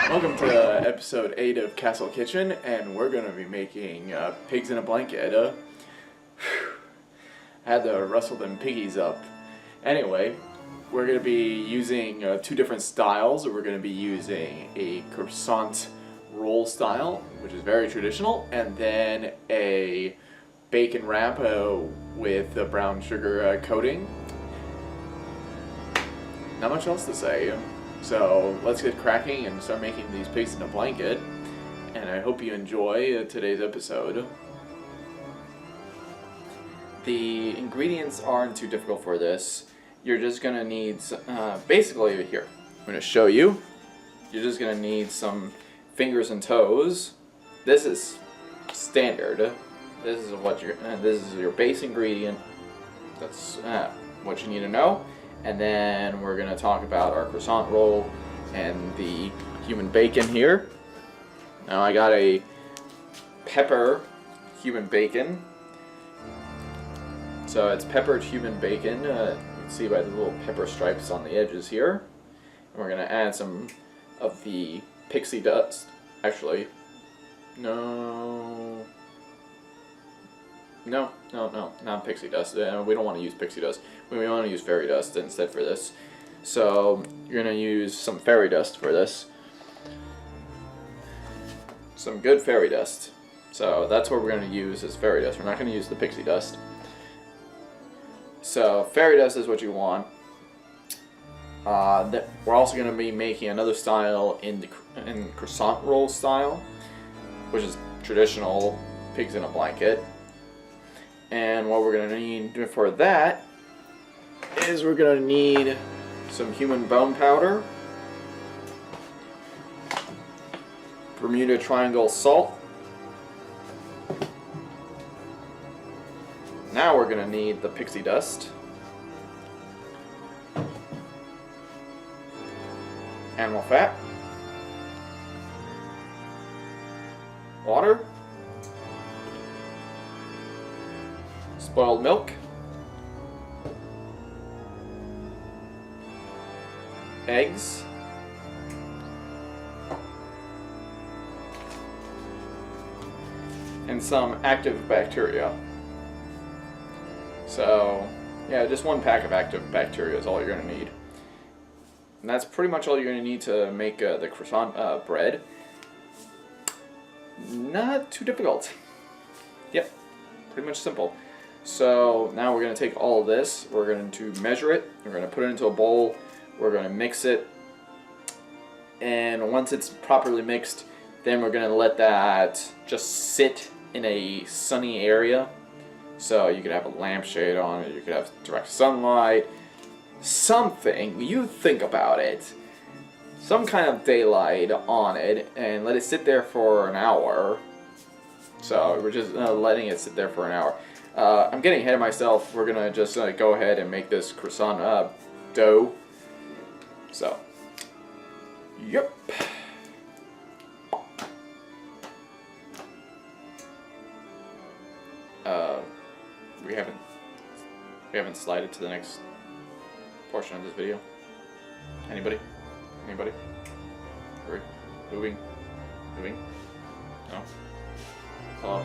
Welcome to episode 8 of Castle Kitchen, and we're going to be making pigs in a blanket. I had to rustle them piggies up. Anyway, we're going to be using two different styles. We're going to be using a croissant roll style, which is very traditional, and then a bacon wrap with a brown sugar coating. Not much else to say. So let's get cracking and start making these pigs in a blanket. And I hope you enjoy today's episode. The ingredients aren't too difficult for this. You're just going to need, basically here, I'm going to show you. You're just going to need some fingers and toes. This is standard. This is your base ingredient. That's what you need to know. And then we're going to talk about our croissant roll and the human bacon here. Now I got a pepper human bacon. So it's peppered human bacon. You can see by the little pepper stripes on the edges here. And we're going to add some of the pixie dust. Actually, no, not pixie dust. We don't want to use pixie dust. We want to use fairy dust instead for this. So you're going to use some fairy dust for this. Some good fairy dust. So that's what we're going to use as fairy dust. We're not going to use the pixie dust. So fairy dust is what you want. We're also going to be making another style in croissant roll style, which is traditional pigs in a blanket. And what we're going to need for that is we're going to need some human bone powder, Bermuda Triangle salt. Now we're going to need the pixie dust, animal fat, water, spoiled milk, eggs, and some active bacteria. So, yeah, just one pack of active bacteria is all you're going to need. And that's pretty much all you're going to need to make the croissant bread. Not too difficult. Yep, pretty much simple. So now we're going to take all of this, we're going to measure it, we're going to put it into a bowl, we're going to mix it, and once it's properly mixed, then we're going to let that just sit in a sunny area. So you could have a lampshade on it, you could have direct sunlight, something, you think about it, some kind of daylight on it, and let it sit there for an hour. So we're just letting it sit there for an hour. I'm getting ahead of myself. We're gonna just go ahead and make this croissant dough. So, yep. We haven't slided to the next portion of this video. Anybody? Hurry. Moving. No. Hello.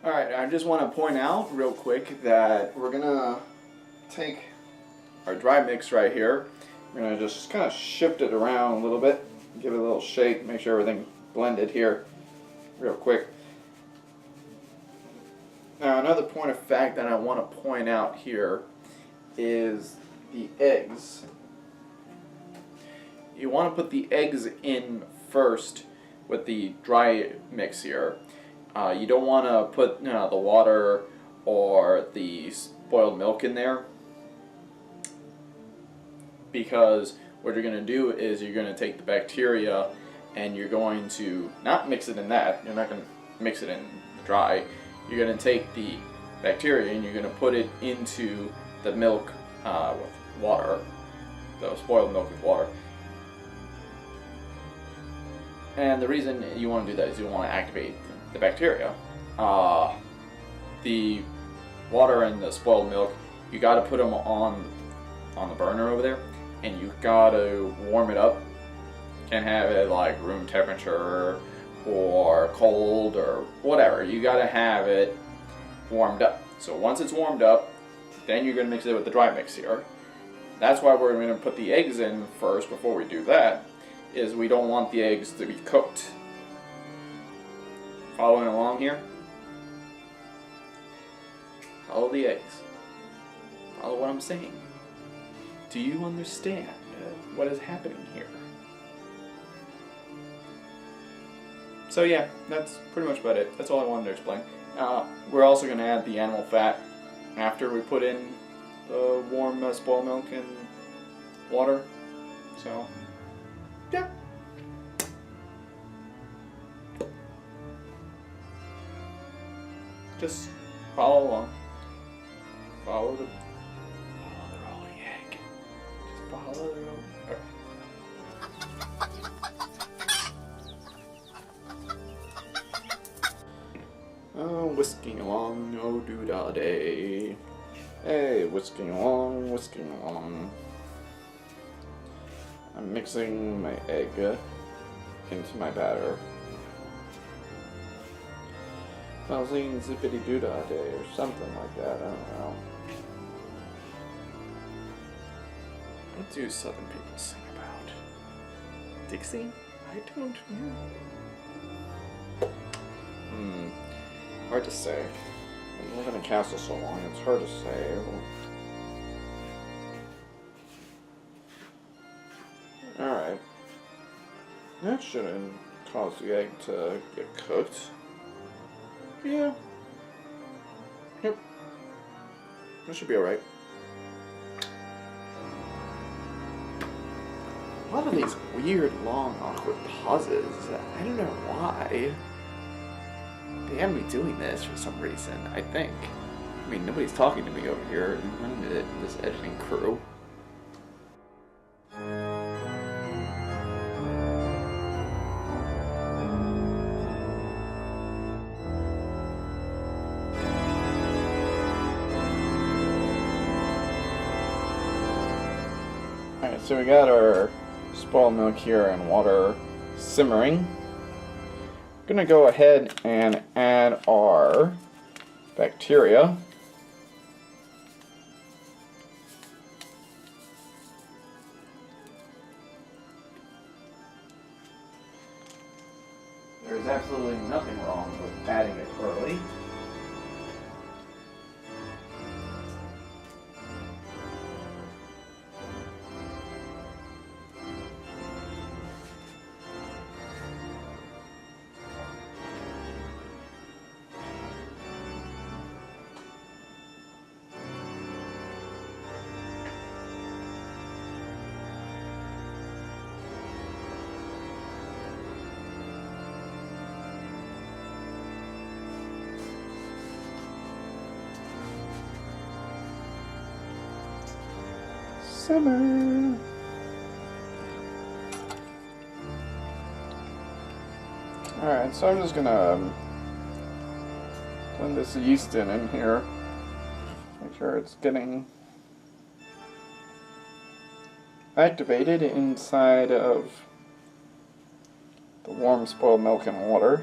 Alright, I just want to point out real quick that we're going to take our dry mix right here. We're going to just kind of shift it around a little bit, give it a little shake, make sure everything's blended here real quick. Now another point of fact that I want to point out here is the eggs. you want to put the eggs in first with the dry mix here. You don't want to put the water or the spoiled milk in there, because what you're going to do is you're going to take the bacteria and you're going to not mix it in that. You're not going to mix it in the dry. You're going to take the bacteria and you're going to put it into the milk with water, the spoiled milk with water. And the reason you want to do that is you want to activate the bacteria. The water and the spoiled milk, you got to put them on the burner over there, and you got to warm it up. You can't have it like room temperature or cold or whatever. You got to have it warmed up. So once it's warmed up, then you're going to mix it with the dry mix here. That's why we're going to put the eggs in first before we do that, is we don't want the eggs to be cooked. Following along here? Follow the eggs. Follow what I'm saying. Do you understand what is happening here? So yeah, that's pretty much about it. That's all I wanted to explain. We're also going to add the animal fat after we put in the warm spoiled milk and water. So, yeah. Just follow along. Follow the rolling egg. Just follow the rolling egg. Oh, whisking along, oh doo-dah day. Hey, whisking along, whisking along. I'm mixing my egg into my batter. Buzzing zippity doo-dah day or something like that, I don't know. What do Southern people sing about? Dixie? I don't know. Hard to say. I've been living in a castle so long, it's hard to say. Alright. That shouldn't cause the egg to get cooked. Yeah. Yep. That should be alright. A lot of these weird, long, awkward pauses. I don't know why. They have me doing this for some reason, I think. I mean, nobody's talking to me over here. None of this editing crew. Alright, so we got our spoiled milk here and water simmering. Gonna go ahead and add our bacteria. There's absolutely nothing wrong with adding it early. Simmer. Alright, so I'm just gonna blend this yeast in here. Make sure it's getting activated inside of the warm spoiled milk and water.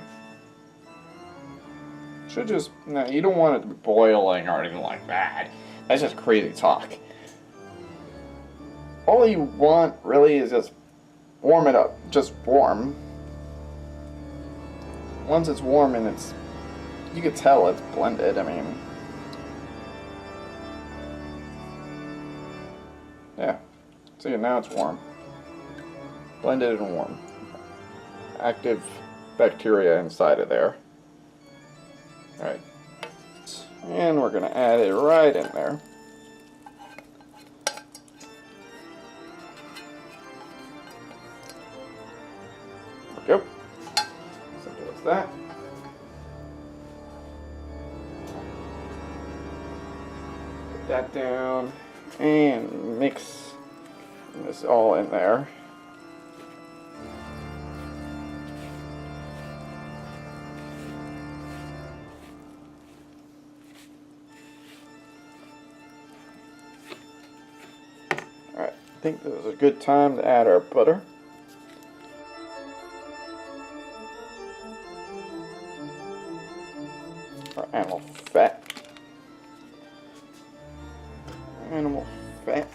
Should just, no, you don't want it to be boiling or anything like that. That's just crazy talk. All you want really is just warm it up, just warm. Once it's warm and it's, you can tell it's blended, I mean. Yeah, see, now it's warm. Blended and warm. Active bacteria inside of there. Alright. And we're going to add it right in there. There we go. Simple as that. Put that down and mix this all in there. Alright, I think this is a good time to add our butter. Our animal fat. Animal fat.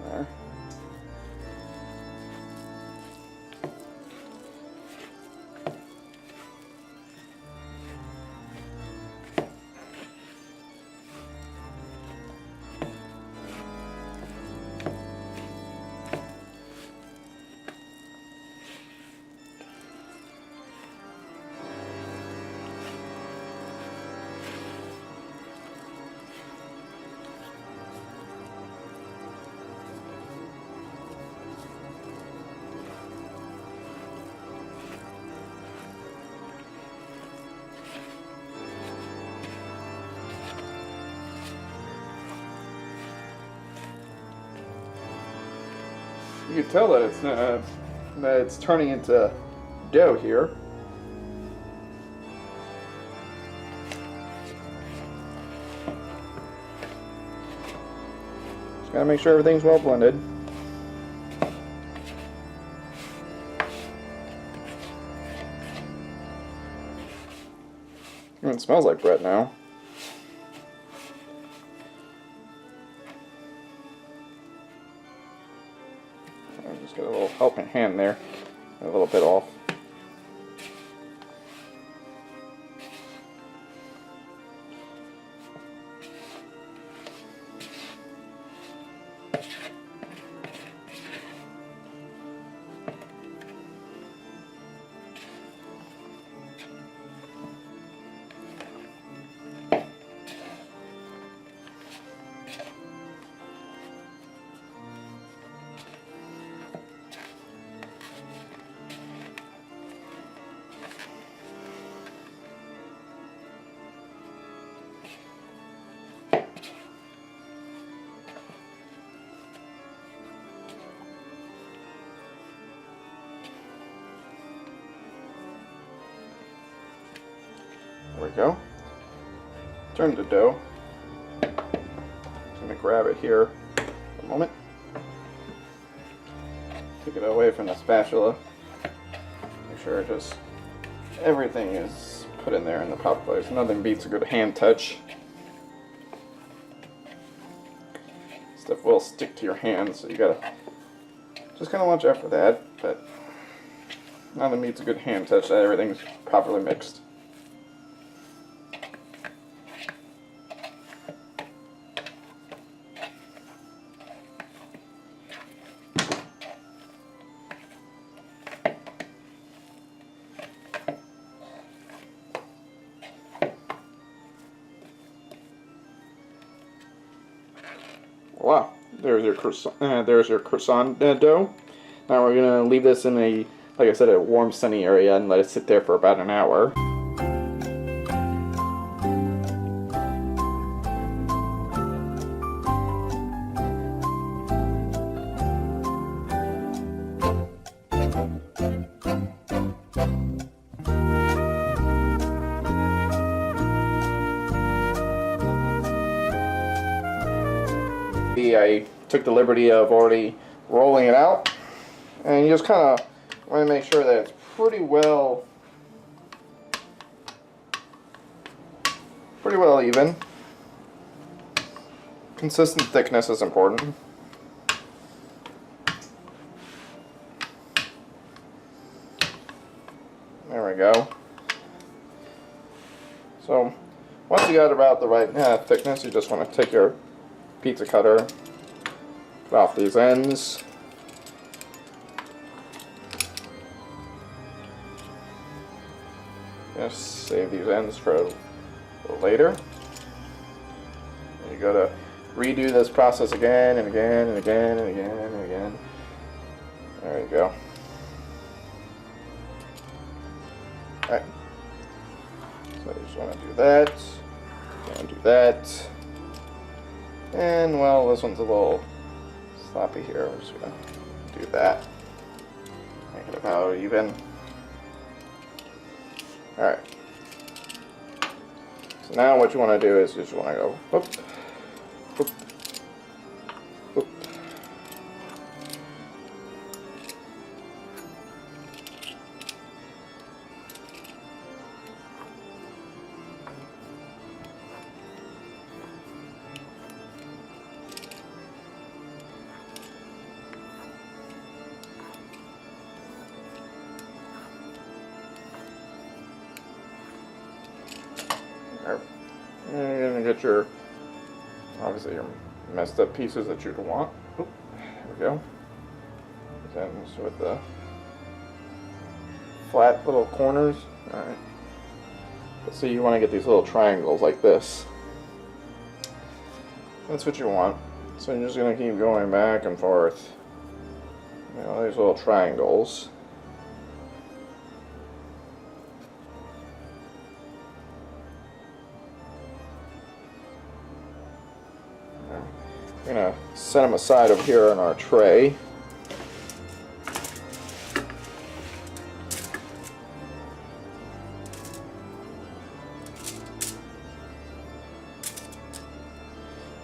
There. You can tell that it's turning into dough here. Just gotta make sure everything's well blended. It smells like bread now. Just got a little helping hand there, a little bit off. There we go. Turn the dough. Just gonna grab it here for a moment. Take it away from the spatula. Make sure just everything is put in there in the proper place. Nothing beats a good hand touch. Stuff will stick to your hands, so you gotta just kind of watch out for that. But nothing beats a good hand touch that everything's properly mixed. Wow, there's your croissant dough. Now we're gonna leave this in a, like I said, a warm, sunny area and let it sit there for about an hour. I took the liberty of already rolling it out, and you just kind of want to make sure that it's pretty well even. Consistent thickness is important. There we go. So once you got about the right thickness, you just want to take your pizza cutter, cut off these ends, Gonna save these ends for later. And you gotta redo this process again and again and again and again and again. There you go. Alright. So I just want to do that. And do that. And well, this one's a little sloppy here. We're just gonna do that. Make it about even. Alright. So now what you want to do is you just want to go whoop, whoop, whoop. And you're going to get your, obviously your messed up pieces that you don't want. Oop, there we go. Then with the flat little corners. Alright. So you want to get these little triangles like this. That's what you want. So you're just going to keep going back and forth. You know, these little triangles. We're going to set them aside over here on our tray.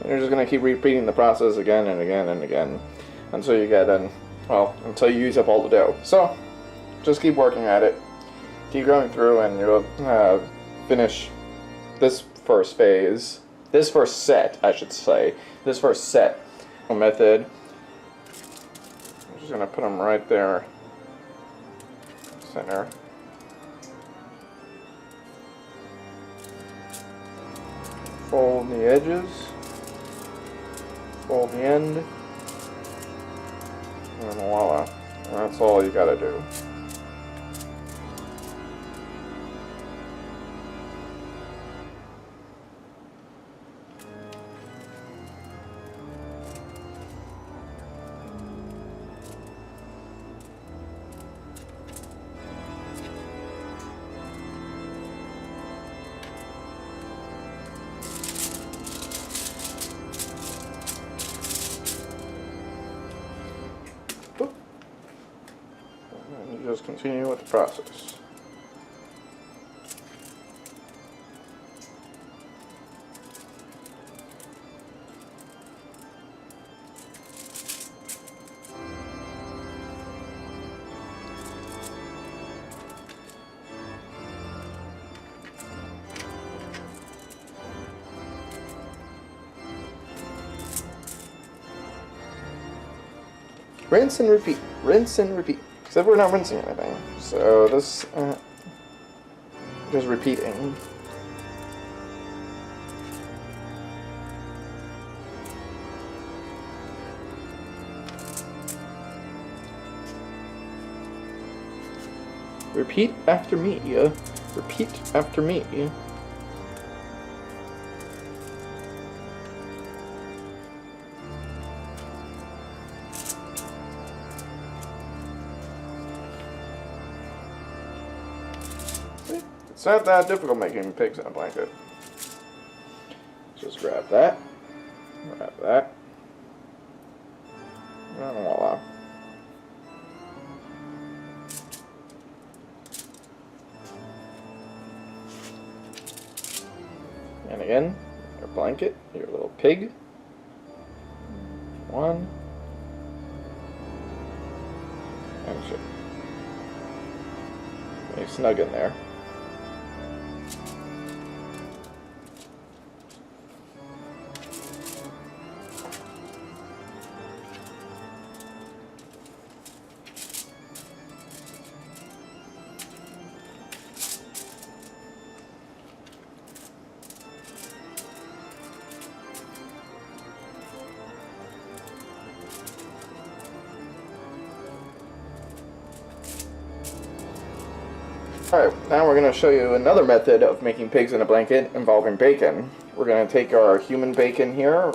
And you're just going to keep repeating the process again and again and again until you get in, well, until you use up all the dough. So, just keep working at it. Keep going through and you'll finish this first phase. This first set, I should say. This first set method. I'm just going to put them right there. Center. Fold the edges. Fold the end. And voila. And that's all you got to do. And you just continue with the process. Rinse and repeat. Rinse and repeat. Except we're not rinsing anything. So this just repeating. Repeat after me. Repeat after me. It's not that difficult making pigs in a blanket. Just grab that, and voila. And again, your blanket, your little pig. One. And shit. Stay snug in there. Alright, now we're going to show you another method of making pigs in a blanket involving bacon. We're going to take our human bacon here,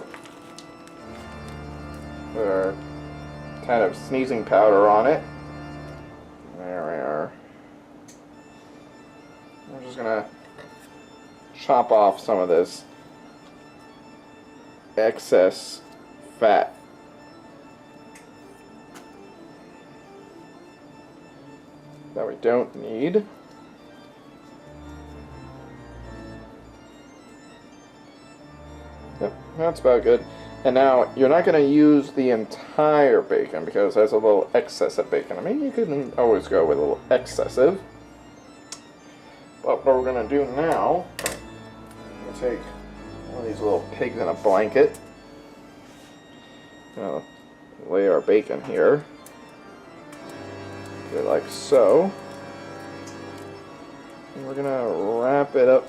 put our kind of sneezing powder on it. There we are. I'm just going to chop off some of this excess fat. That we don't need. Yep, that's about good. And now, you're not going to use the entire bacon because there's a little excess of bacon. I mean, you can always go with a little excessive. But what we're going to do now, we're going to take one of these little pigs in a blanket. Lay our bacon here. Like so. And we're going to wrap it up.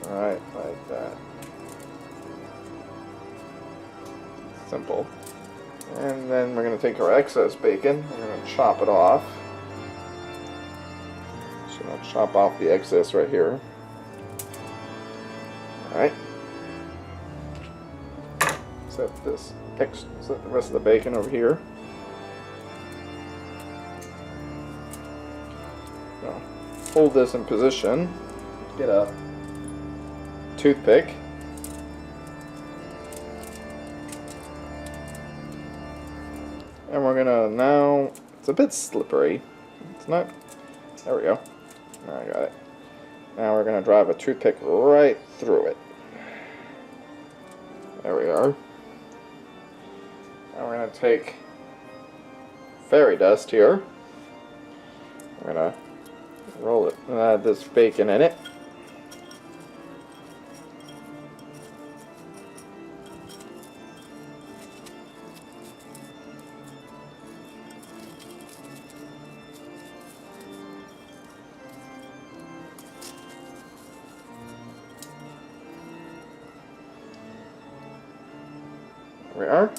Right, like that. Simple. And then we're going to take our excess bacon, we're going to chop it off. Just going to chop off the excess right here. Alright. Set the rest of the bacon over here. Now, hold this in position. Get a toothpick. And we're gonna now, it's a bit slippery. It's not, there we go. I got it. Now we're gonna drive a toothpick right through it. There we are. Now we're gonna take fairy dust here. We're gonna roll it, add this bacon in it. There we are.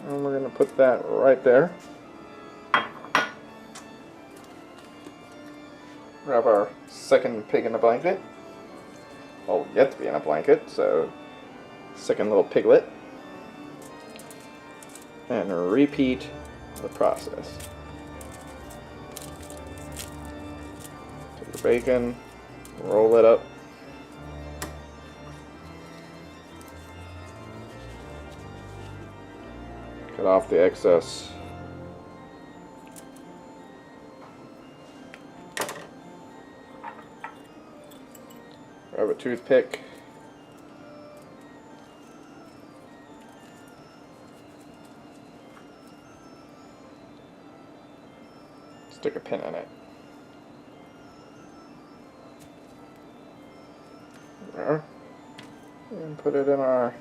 And we're going to put that right there. Grab our second pig in a blanket. Well, yet to be in a blanket, so second little piglet. And repeat the process. Take the bacon, roll it up. Cut off the excess. Grab a toothpick. Stick a pin in it. There. And put it in our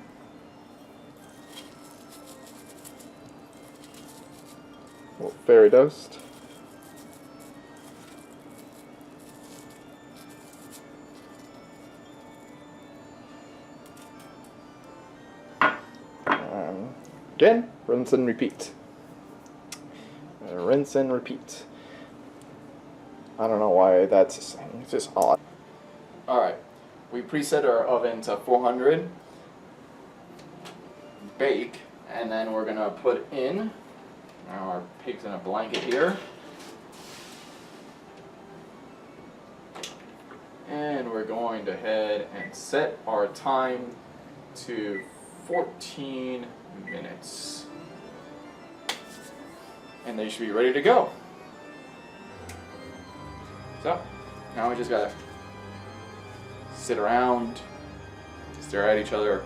little fairy dust. Again, rinse and repeat. Rinse and repeat. I don't know why that's it's just odd. Alright, we preset our oven to 400. Bake, and then we're gonna put in our pigs in a blanket here. And we're going to head and set our time to 14 minutes. And they should be ready to go. So, now we just gotta sit around, stare at each other,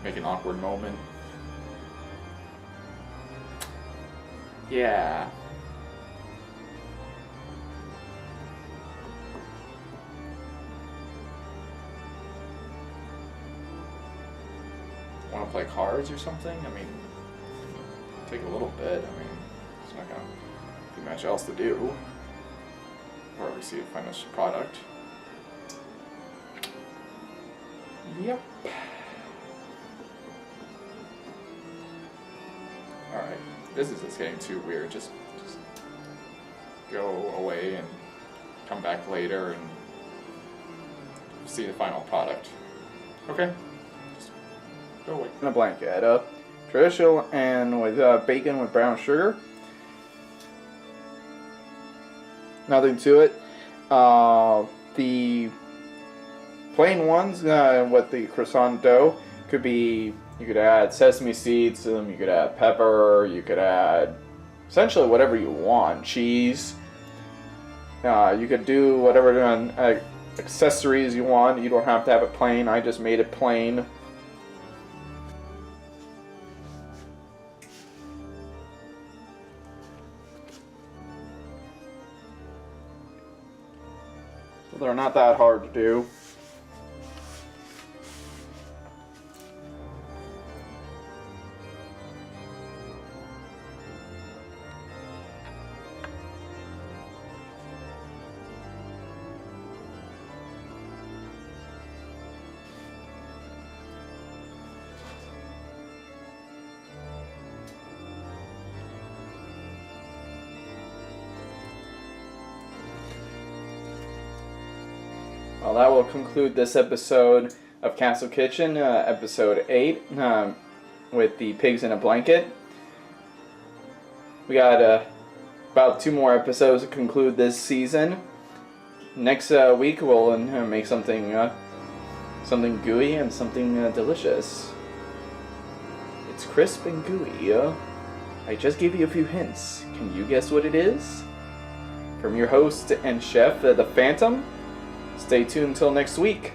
make an awkward moment. Yeah. Want to play cards or something? I mean, take a little bit. I mean, it's not gonna be much else to do. Or we see a finished product. Yep. Alright. this is just getting too weird. Just go away and come back later and see the final product. Okay? Just go away. In a blanket. Traditional and with bacon with brown sugar. Nothing to it. The plain ones with the croissant dough could be, you could add sesame seeds to them, you could add pepper, you could add essentially whatever you want. Cheese. You could do whatever accessories you want. You don't have to have it plain. I just made it plain. So they're not that hard to do. Well, that will conclude this episode of Castle Kitchen, episode 8, with the pigs in a blanket. We got about 2 more episodes to conclude this season. Next week we'll make something gooey and something delicious. It's crisp and gooey. I just gave you a few hints. Can you guess what it is? From your host and chef, the Phantom. Stay tuned until next week.